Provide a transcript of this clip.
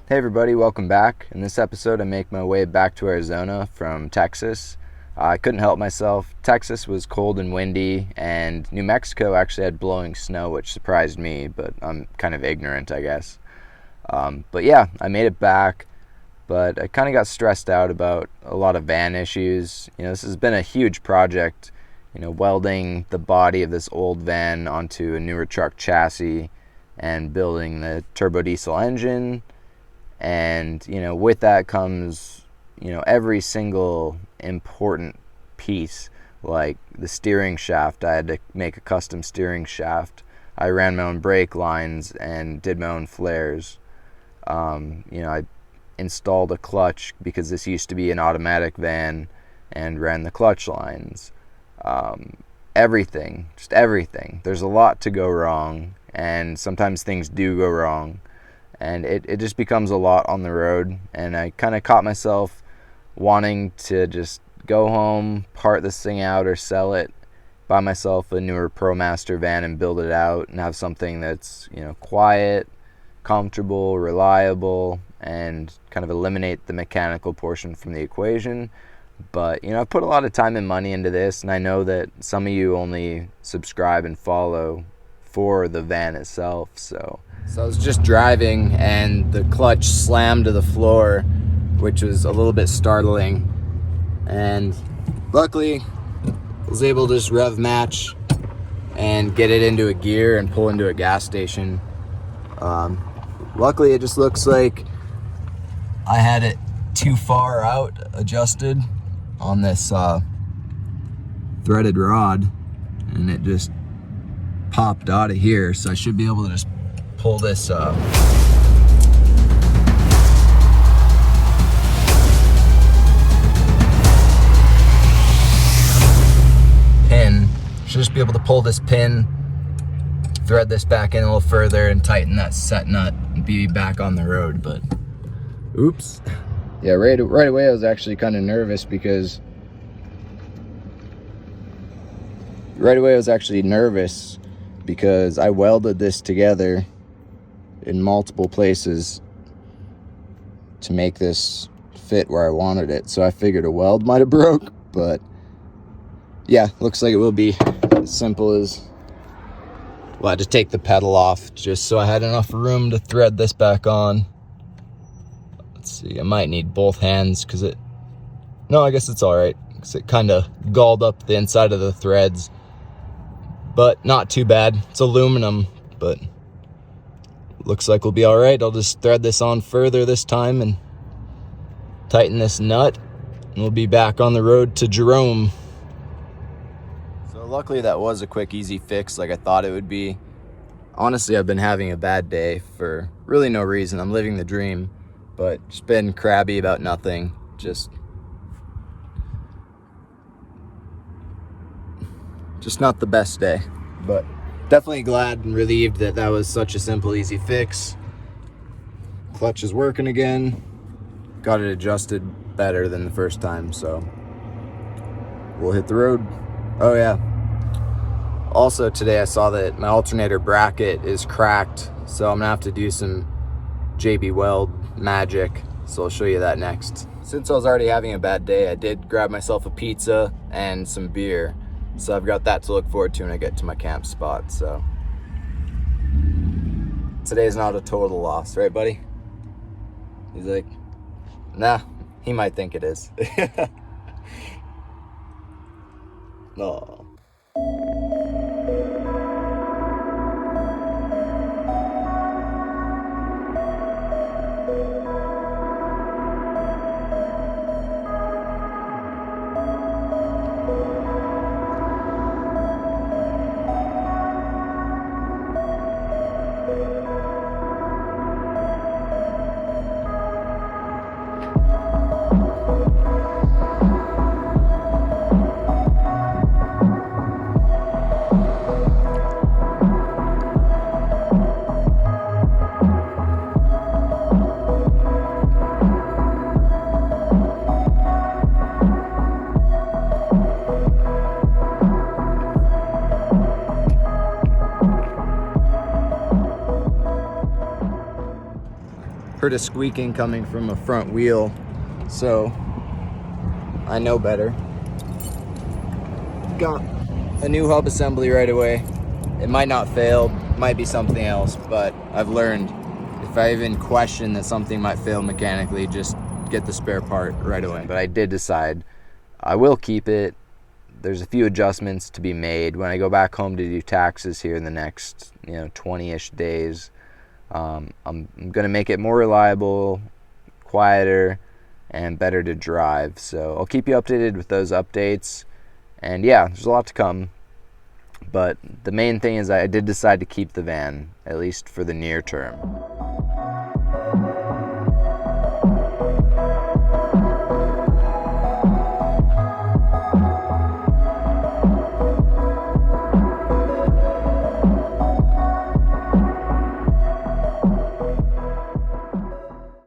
Hey everybody, welcome back. In this episode, I make my way back to Arizona from Texas. I couldn't help myself. Texas was cold and windy, and New Mexico actually had blowing snow, which surprised me, but I'm kind of ignorant, I guess. But yeah, I made it back, but I kind of got stressed out about a lot of van issues. This has been a huge project, welding the body of this old van onto a newer truck chassis and building the turbo diesel engine. And with that comes every single important piece, like the steering shaft. I had to make a custom steering shaft. I ran my own brake lines and did my own flares. I installed a clutch because this used to be an automatic van, and ran the clutch lines. Everything, just everything. There's a lot to go wrong, and sometimes things do go wrong. And it just becomes a lot on the road, and I kind of caught myself wanting to just go home, part this thing out, or sell it, buy myself a newer ProMaster van and build it out and have something that's quiet, comfortable, reliable, and kind of eliminate the mechanical portion from the equation. But I've put a lot of time and money into this, and I know that some of you only subscribe and follow for the van itself. So I was just driving and the clutch slammed to the floor, which was a little bit startling. And luckily, I was able to just rev match and get it into a gear and pull into a gas station. Luckily, it just looks like I had it too far out adjusted on this threaded rod, and it just popped out of here. So I should be able to just pull this pin. Should just be able to pull this pin, thread this back in a little further, and tighten that set nut and be back on the road. But oops. Yeah, right away I was actually kind of nervous because I welded this together in multiple places to make this fit where I wanted it. So I figured a weld might have broke, but yeah, looks like it will be as simple as, well, I had to take the pedal off just so I had enough room to thread this back on. Let's see, I might need both hands no, I guess it's all right, because it kind of galled up the inside of the threads, but not too bad. It's aluminum, but looks like we'll be all right. I'll just thread this on further this time and tighten this nut, and we'll be back on the road to Jerome. So luckily that was a quick, easy fix like I thought it would be. Honestly, I've been having a bad day for really no reason. I'm living the dream, but just been crabby about nothing. Just not the best day, but definitely glad and relieved that was such a simple, easy fix. Clutch is working again. Got it adjusted better than the first time, so we'll hit the road. Oh yeah. Also today I saw that my alternator bracket is cracked, so I'm gonna have to do some JB Weld magic, so I'll show you that next. Since I was already having a bad day, I did grab myself a pizza and some beer. So I've got that to look forward to when I get to my camp spot. So today's not a total loss, right, buddy? He's like, nah, he might think it is. No. heard a squeaking coming from a front wheel, so I know better. Got a new hub assembly right away. It might not fail, might be something else, but I've learned if I even question that something might fail mechanically, just get the spare part right away. But I did decide I will keep it. There's a few adjustments to be made when I go back home to do taxes here in the next 20-ish days. I'm gonna make it more reliable, quieter, and better to drive. So I'll keep you updated with those updates. And yeah, there's a lot to come. But the main thing is I did decide to keep the van, at least for the near term.